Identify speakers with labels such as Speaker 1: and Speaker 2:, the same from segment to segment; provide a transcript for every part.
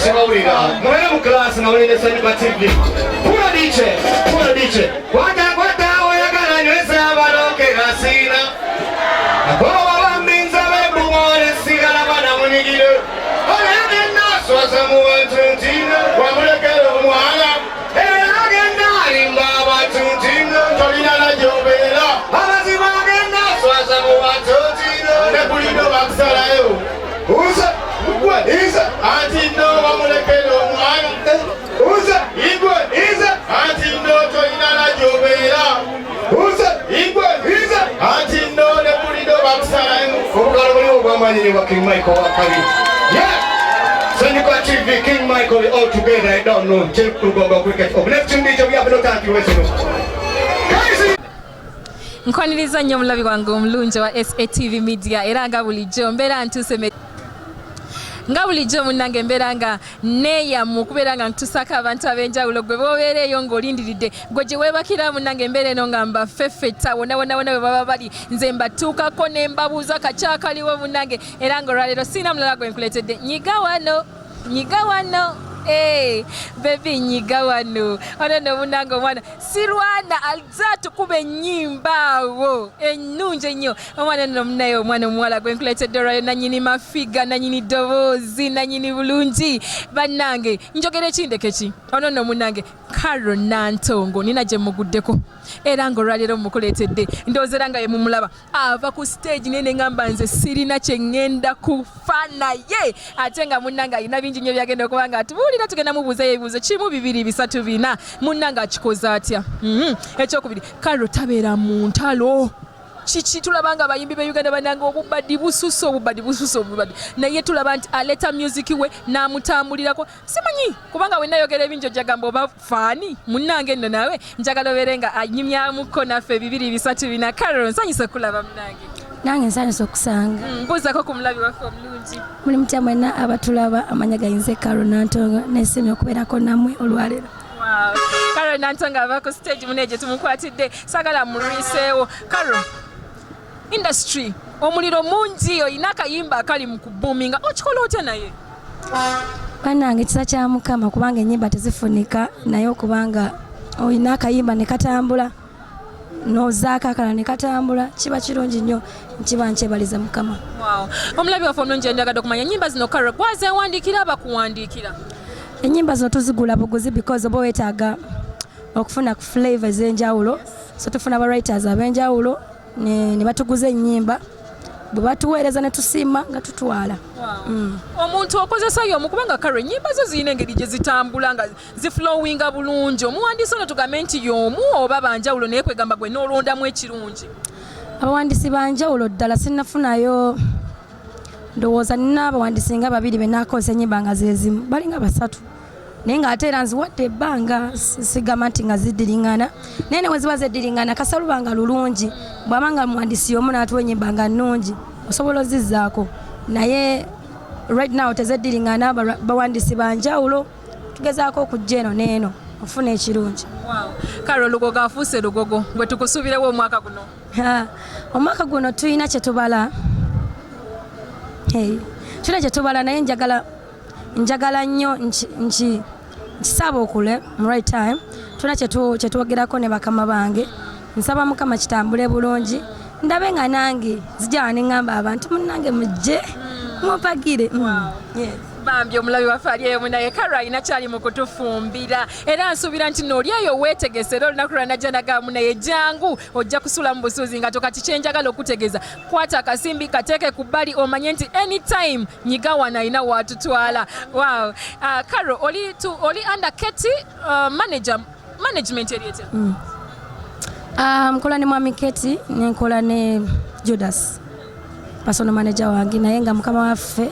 Speaker 1: Simawulira mwene mu class na wene Sanyuka TV pula diche kwata oyagala nyweza abaloke gasina akoba babambinza bebumole sigala bana munigire olagenda swaza mu wantuntina wamulekera omwana agenda alimba abatuntina tolina najobera abazibu agenda swaza mu wantuntina nebulido bakusalayo uza Isa anti no wamulekera omwana uza igwe isa anti no tolina najobera uza igwe isa anti no nebulido bakusalayo obugalo buli obwamanyiri wa King Michael wakabiri Sanyuka TV, King Michael, all together, I don't know. Check to go cricket. Next tune, we have no time to waste.
Speaker 2: Nkwaniriza nnyo mulabi wange omulungi wa SATV Media era nga bulijjo mbeera ntuseme nga bulijjo munnange mbeera nga neeyamu kubeera nga ntusaka abantu ab'enjawulo gwe boobeereeyo ng'olindiridde gwe gye weebakira munnange mbeera eno nga mbafeffetta wonna bwe baba bali nze mbatuukako ne mbabuuza kakyakaliwo munnange era ng'olwaleero siina mulala gwe nkuleetedde nyiga wano baby nyiga wano ono no munnange omwana sirwana alzaatu kuba ennyimba awo ennungi ennyo omwana nno munaye omwana omuwala gwe nkuleetedde olwayo nanyini mafiga nanyini ddoboozi nanyini bulungi bannange njogera ekindeke ki ono nno munnange Carol Nantongo nina gye muguddeko era ng'olwaleero mumukuleetedde ndoozera nga ye mumulaba ava ku stage nene ngamba nze sirina kye ŋŋenda kufa naye ate nga munnange alina bingi nnyo byagenda okuba nga atubuulira tugenda mubuuza ebibuuzo kimu bibiri bisatu bina munnange akikoze atya ekyokubiri Carol tabeera mu ntalo kiki tulaba nga abayimbi be Uganda bannange obubaddi bususse naye tulaba nti aleeta music we n'amutambulirako simanyi kubanga wenayogera ebingi ojagamba oba faani munnange nno nawe njagala obeere nga anyumyamuko naffe bibiri bisatu bina Carol nsanyuse okulaba munnange
Speaker 3: nange nsanyuse okusanga
Speaker 2: mbuuzako ku mulabi waffe omulungi
Speaker 3: muli mutya mwena abatulaba amanya gayinze Carol Nantongo nesimye okubeerako nammwe olwaleero.
Speaker 2: Carol Nantongo ava ku stage mune gye tumukwatidde sagala mulwiseewo Carol industry omuliro mungi oyina akayimba akali mu kubuuminga okikola otya naye
Speaker 3: bannange kisa kya Mukama kubanga ennyimba tezifunika naye okubanga oyina akayimba ne katambula nozaako akala ne katambula kiba kirungi nnyo nkiba nkyebaliza Mukama.
Speaker 2: Omulabi waffe omulungi njagala okumanya ennyimba zino Carol gwazeewandiikira bakuwandiikira
Speaker 3: ennyimba zino tuzigula buguzi because oba weetaaga okufuna ku flavor ez'enjawulo so tufuna writers ab'enjawulo ne batuguza ennyimba bwe batuweereza ne tusiima nga tutwala.
Speaker 2: Omuntu okozesa y'omu kubanga Carol ennyimba zo zirina engeri gye zitambula nga ziflowinga bulungi omuwandiisi ono tugambe nti y'omu oba banjawulo naye kwegamba gwe n'olondamu ekirungi.
Speaker 3: Abawandiisi banjawulo ddala sinnafunayo ndowooza nina abawandiisi nga babiri be naakozesa ennyimba nga zeezimu balinga basatu naye ng'ate era nziwadde ebbanga sigamba nti nga ziddiringana naye ne bwe ziba zeddiringana kasaluba nga lulungi bw'aba nga muwandiisi y'omu n'atuwa ennyimba nga nnungi osobola ozizzaako naye right now tezeddiringana bawandiisi banjawulo tugezaako okujja eno n'eno ofuna ekirungi.
Speaker 2: Carol lugogo afuuse lugogo bwe tukusuubirewo omwaka guno
Speaker 3: omwaka guno tulina kye tubala tulina kye tubala naye njagala nnyo nkisaba okule mu right time tulina kye twogerako ne bakama bange nsaba Mukama kitambule bulungi ndabe nga nange zijja ne ŋŋamba abantu munnange mujje mupagire.
Speaker 2: Bambi omulabi waffe ali eyo munaye Carol alina kyali mu kutufumbira era nsuubira nti n'oli eyo weetegese era olunaku lwanajja nagamba naye jangu ojja kusula mu busuuzi nga tokati kyenjagala okutegeeza kwata akasimbi kateeke ku bbali omanye nti anytime nyiga wano alina waatutwala. Carol oli under Keti management eri etya?
Speaker 3: Nkola ne Mwami Keti nenkola ne Judas personal manager wange naye nga mukama waffe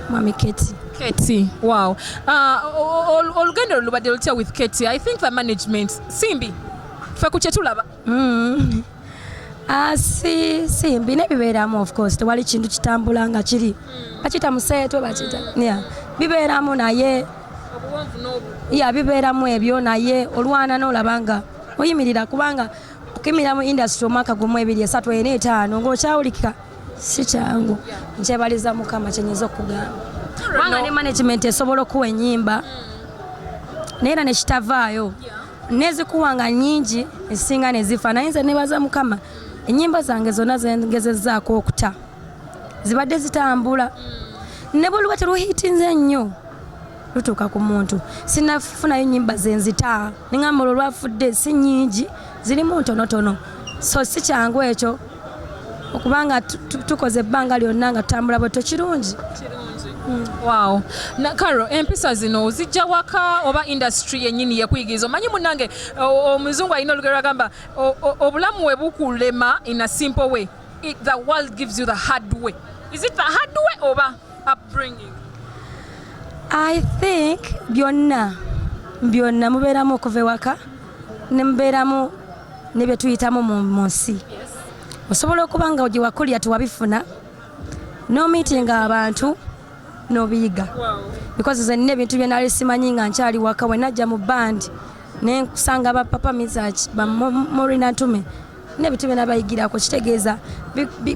Speaker 3: Mwami Keti.
Speaker 2: Wow. Olugendo olubadde lutya with Keti? I think the management simbi ffe ku kye tulaba simbi nebibeeramu of course tewali kintu kitambula nga kiri bakita museeto bakita bibeeramu naye bibeeramu ebyo naye olwana n'olaba nga oyimirira kubanga okimira mu industry omwaka gumu 2 3 4 5 ng'okyawulikika si kyangu nkyebaliza Mukama kyenyeza okugamba.
Speaker 3: Wanga ne management esobola okuwa ennyimba naye era nekitavaayo nezikuwanga nnyingi esinga nezifa naye nze nebaza Mukama ennyimba zange zonna zengezezzaako okuta zibadde zitambula ne bwe luba teruhiitinze nnyo lutuuka ku muntu sinafunayo nnyimba zenzita neŋŋamba olwo lwafudde si nnyingi zirimu ntonotono so si kyangu ekyo okubanga tukoze ebbanga lyonna nga tutambula bwetto kirungi.
Speaker 2: Wow. Na Carol, empisa zino ozijja waka oba industry yennyini yekuyigiriza omanyi munnange omuzungu alina olugero agamba obulamu we bukulema in a simple way the world gives you the hard way. Is it the hard way oba upbringing?
Speaker 3: I think byonna mubeeramu okuva ewaka ne mubeeramu ne bye tuyitamu mu nsi. Osobola okuba nga gye wakulira tewabifuna n'omiitinga abantu n'obiyiga. Because ze nina ebintu bye nali simanyi nga nkyali waka we najja mu band ne nkusanga ba Papa Mizach ba Morina Ntume n'ebintu bye nabayigirako kitegeeza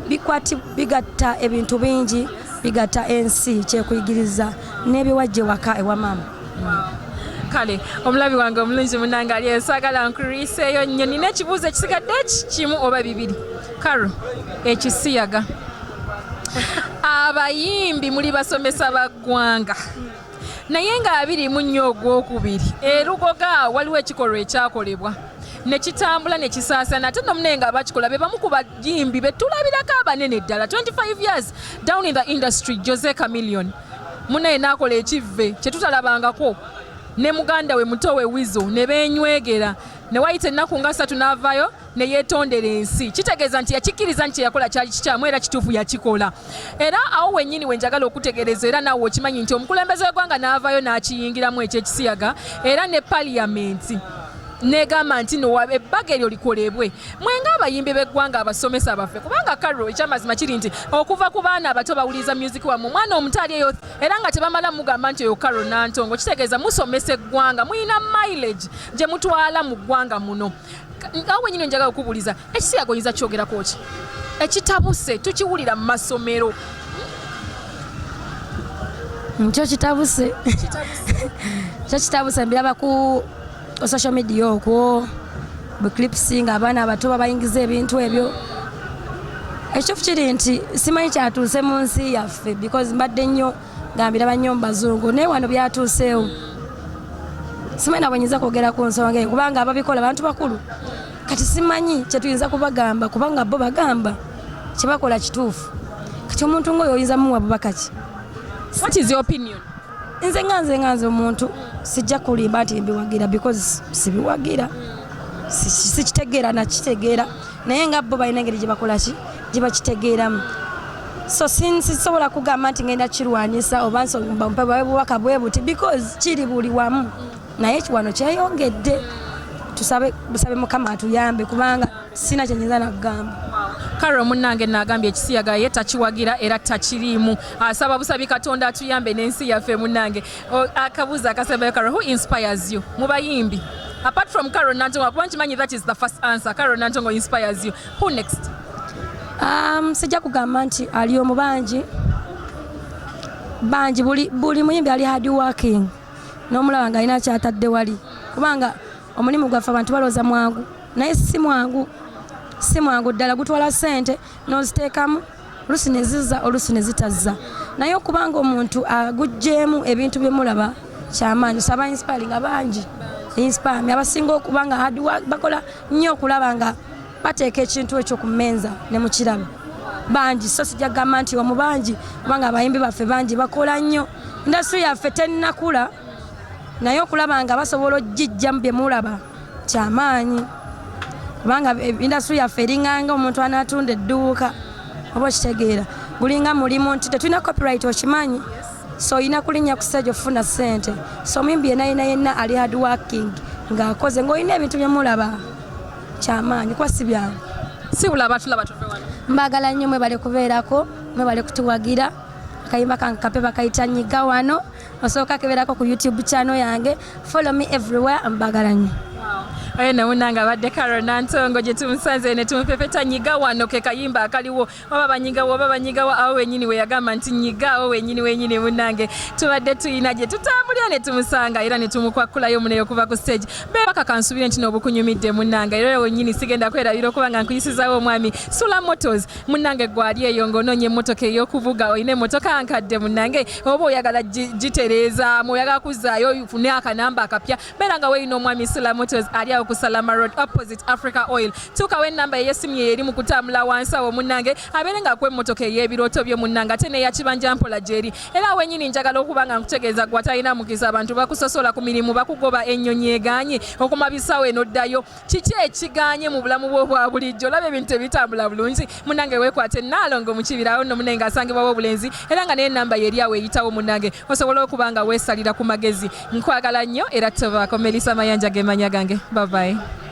Speaker 3: bikwati bigatta ebintu bingi bigatta ensi kyekuyigiriza n'ebiwajje waka ewa mama.
Speaker 2: Kale omulabi wange omulungi munange ali ensagala nkuriiseeyo nnyo nina ekibuuzo ekisigadde kimu oba bibiri. Carol, ekisiyaga abayimbi muli basomesa ba ggwanga naye nga 24 ogwokubiri erugoga waliwo ekikolwa ekyakolebwa nekitambula nekisaasana ate nomunenga nga abakikola be bamu ku bayimbi betulabirako abanene ddala 25 years down in the industry. Jose Chameleon munaye naakola ekivve kyetutalabangako ne muganda we muto we Wizo ne beenywegera ne wayita ennaku nga 3 n'avaayo ne yeetondera ensi kitegeeza nti yakikkiriza nti yakola kyali kikyamu era kituufu yakikola era awo wennyini wenjagala okutegereza era naawe okimanyi nti omukulembeze w'eggwanga n'avaayo n'akiyingiramu ekyekisiyaga era ne paliyamenti negamba nti no ebbaga eryo likolebwe mwenga abayimbi b'eggwanga abasomesa baffe kubanga Carol ekyamazima kiri nti okuva ku baana abato bawuliriza music wamu omwana omuto ali eyo era nga tebamala mugamba nti oyo Carol Nantongo kitegeeza musomesa eggwanga muyina mileage gye mutwala mu ggwanga muno. Awe nyine njagala okubuuliza ekisiyaga oyinza kyogerako ki ekitabuse tukiwulira mu masomero
Speaker 3: kyo kitabuse mbiraba ku social media okwo buclipsing abaana abato babayingiza ebintu ebyo ekyo kiri nti simanyi kyatuuse mu nsi yaffe because mbadde nnyo gambira bannyo mu bazungu naye wano byatuuseewo simanyi nabwenyinza kwogera ku nsonga eyo kubanga ababikola bantu bakulu kati simanyi kyetuyinza kubagamba kubanga bo bagamba kyebakola kituufu kati omuntu ngaoyo oyinza muwa bubaka ki.
Speaker 2: What is your opinion?
Speaker 3: Nze nganze omuntu sijja kulimba nti mbiwagira because sibiwagira sikitegeera nakitegeera naye nga bo balina engeri gye bakola ki gye bakitegeeramu so sisobola kugamba nti ngenda kirwanisa oba nsomba bubaka bwe buti because kiri buli wamu naye ekiwano kyeyongedde tusabe Mukama atuyambe kubanga sina kyenyinza nakugamba.
Speaker 2: Carol munnange nagambye ekisiyaga ye takiwagira era takiriimu asaba busabi Katonda atuyambe n'ensi yaffe munnange. Akabuuzo akasembayo Carol, who inspires you mu bayimbi apart from Carol Nantongo kuba nkimanyi that is the first answer. Carol Nantongo inspires you. Who next? Sijja kugamba nti ali omu bangi buli muyimbi ali hard working n'omulaba nga alina kyatadde wali kubanga omulimu gwaffe abantu balooza mwangu naye si mwangu ddala gutwala ssente n'oziteekamu olusi ne zizza olusi ne zitazza naye okubanga omuntu agugjeemu ebintu bye mulaba kyamaanyi saba inspiring abangi inspire abasinga okubanga hard work bakola nnyo okulaba nga bateeka ekintu ekyo ku mmenza ne mu kirabo bangi so sijja kugamba nti omu bangi kubanga abayimbi baffe bangi bakola nnyo industry yaffe tennakula naye okulaba nga basobola ogijjamu bye mulaba kyamaanyi kubanga industry yaffe eringanga omuntu anaatunda edduuka oba okitegeera gulinga mulimu nti tetulina copyright okimanyi so olina kulinnya ku stage ofuna ssente so omuyimbi yenna ali hard working ng'akoze ng'olina ebintu bye mulaba kyamaanyi kuba si byangu sibula abatulaba tuve wano
Speaker 3: mbagala nnyo mwebale kubeerako mwebale kutuwagira akayimba kange kape bakayita nyiga wano osooka kebeerako ku YouTube channel yange follow me everywhere mbagala nnyo.
Speaker 2: Oyena munanga abadde Carol Nantongo gye tumusanze ne tumupepeta nyiga wano ke kayimba akaliwo oba banyigawo awo wenyini we yagamba nti nyigawo wenyini munange tubadde tuyina gye tutambulira ne tumusanga era ne tumukwakulayo muneyo kuva ku stage baka kansubire nti n'obukunyumidde munange era wenyini sigenda kwerabira okuba nga nkuyisizawo omwami Sula Motors munange gwali eyo ng'onoonya emmotoka ey'okuvuga oyina emmotoka nkadde munange oba oyagala gitereeza oyagala kuzaayo ofune akanamba akapya beera nga weeyina omwami Sula Motors ali awo ku Salama Road opposite Africa Oil tukawo ennamba ey'essimu ye eri mu kutambula wansi awo munnange abeere ng'akuwa emmotoka ey'ebirooto byo munnange ate n'eya kibanja mpola gyeri era wenyini njagala okuba nga nkutegeeza gwe atalina mukisa abantu bakusosola ku mirimu bakugoba ennyonyi eganye okumabisaawo enoddayo kiki ekiganye mu bulamu bwo bwa bulijjo olaba ebintu ebitambula bulungi munnange weekwate Naalongo mu kibirawo nno munnange asangibwawo obulenzi era nga n'ennamba yeri awo eyitawo munnange osobola okuba nga weesalira ku magezi nkwagala nnyo era tobaako Melissa Mayanja ge manya gange bye bye